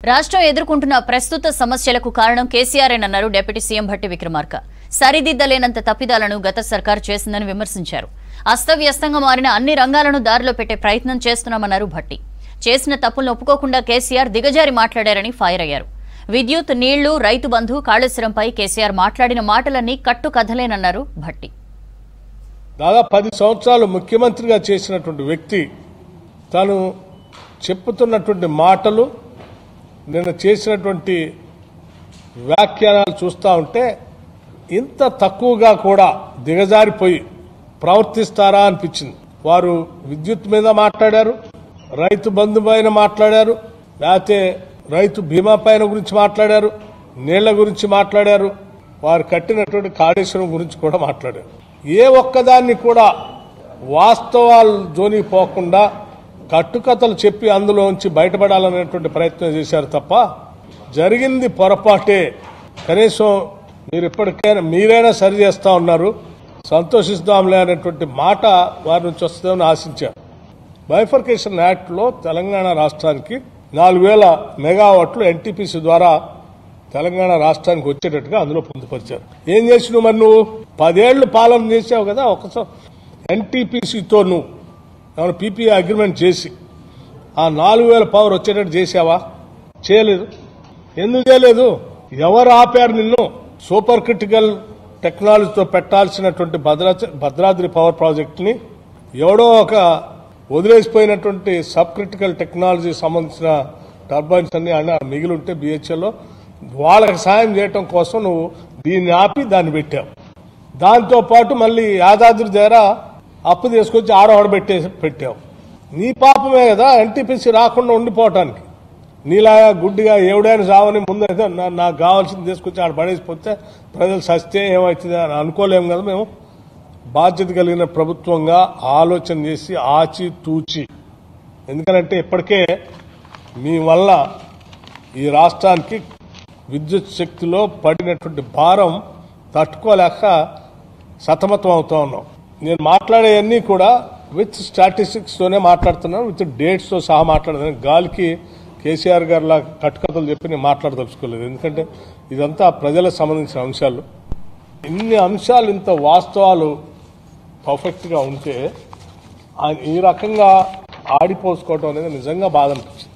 రాష్ట్రం ఎదుర్కొంటున్న ప్రస్తుత సమస్యలకు కారణం కేసీఆర్ఏనన్నారు డిప్యూటీ సీఎం భట్టి విక్రమార్క. సరిదిద్దలేనంత తప్పిదాలను గత సర్కారు చేసిందని విమర్శించారు. అస్తవ్యస్తంగా మారిన అన్ని రంగాలను దారిలో పెట్టే ప్రయత్నం చేస్తున్నామన్నారు భట్టి. చేసిన తప్పులను ఒప్పుకోకుండా కేసీఆర్ దిగజారి మాట్లాడారని ఫైర్ అయ్యారు. విద్యుత్, నీళ్లు, రైతు బంధు, కాళేశ్వరంపై కేసీఆర్ మాట్లాడిన మాటలన్నీ కట్టు కథలేనన్నారు భట్టి. దాదాపు 10 సంవత్సరాలు ముఖ్యమంత్రిగా చేసినటువంటి వ్యక్తి తాను చెప్పుతున్నటువంటి మాటలు, నిన్న చేసినటువంటి వ్యాఖ్యానాలు చూస్తూ ఉంటే ఇంత తక్కువగా కూడా దిగజారిపోయి ప్రవర్తిస్తారా అనిపించింది. వారు విద్యుత్ మీద మాట్లాడారు, రైతు బంధు పైన మాట్లాడారు, లేకపోతే రైతు బీమా పైన గురించి మాట్లాడారు, నీళ్ల గురించి మాట్లాడారు, వారు కట్టినటువంటి కాళేశ్వరం గురించి కూడా మాట్లాడారు. ఏ ఒక్కదాన్ని కూడా వాస్తవాలు జోలికి పోకుండా కట్టుకథలు చెప్పి అందులోంచి బయటపడాలనేటువంటి ప్రయత్నం చేశారు తప్ప జరిగింది పొరపాటే. కనీసం మీరు ఇప్పటికైనా మీరైనా సరి చేస్తా ఉన్నారు, సంతోషిస్తాంలే అనేటువంటి మాట వారి నుంచి వస్తుందని ఆశించారు. బైఫర్కేషన్ యాక్ట్ లో తెలంగాణ రాష్ట్రానికి 4000 మెగావాట్లు ఎన్టీపీసీ ద్వారా తెలంగాణ రాష్ట్రానికి వచ్చేటట్టుగా అందులో పొందుపరిచారు. ఏం చేసినావు మరి? నువ్వు 10 ఏళ్లు పాలన చేసావు కదా. ఒకసారి ఎన్టీపీసీతో నువ్వు ఏమైనా పీపీఏ అగ్రిమెంట్ చేసి ఆ 4000 పవర్ వచ్చేటట్టు చేసావా? చేయలేదు. ఎందుకు చేయలేదు? ఎవరు ఆపారు నిన్ను? సూపర్ క్రిటికల్ టెక్నాలజీతో పెట్టాల్సినటువంటి భద్రాద్రి పవర్ ప్రాజెక్ట్ ని ఎవడో ఒక వదిలేసిపోయినటువంటి సబ్ క్రిటికల్ టెక్నాలజీ సంబంధించిన టర్బైన్స్ అన్ని మిగిలి ఉంటే BHEL వాళ్ళకి సాయం చేయటం కోసం నువ్వు దీన్ని ఆపి దాన్ని పెట్టావు. దాంతో పాటు మళ్ళీ యాదాద్రి దగ్గర అప్పు తీసుకొచ్చి ఆడవాడ పెట్టావు. నీ పాపమే కదా ఎన్టీపీసీ రాకుండా ఉండిపోవటానికి. నీలాగా గుడ్డిగా ఎవడైనా చావని ముందైతే నాకు కావాల్సింది తీసుకొచ్చి ఆడ పడేసిపోతే ప్రజలు సస్తే ఏమవుతుంది అని అనుకోలేము కదా. మేము బాధ్యత కలిగిన ప్రభుత్వంగా ఆలోచన చేసి ఆచి తూచి, ఎందుకంటే ఇప్పటికే మీ వల్ల ఈ రాష్ట్రానికి విద్యుత్ శక్తిలో పడినటువంటి భారం తట్టుకోలేక సతమతం అవుతా ఉన్నాం. నేను మాట్లాడేవన్నీ కూడా విత్ స్టాటిస్టిక్స్ తోనే మాట్లాడుతున్నాను, విత్ డేట్స్ తో సహా మాట్లాడుతున్నాను. గాలికి కేసీఆర్ గారు లా కట్టుకథలు చెప్పి నేను మాట్లాడదలుచుకోలేదు. ఎందుకంటే ఇదంతా ప్రజలకు సంబంధించిన అంశాలు. ఇన్ని అంశాలు, ఇంత వాస్తవాలు పర్ఫెక్ట్ గా ఉంటే ఈ రకంగా ఆడిపోసుకోవడం అనేది నిజంగా బాధ అనిపించింది.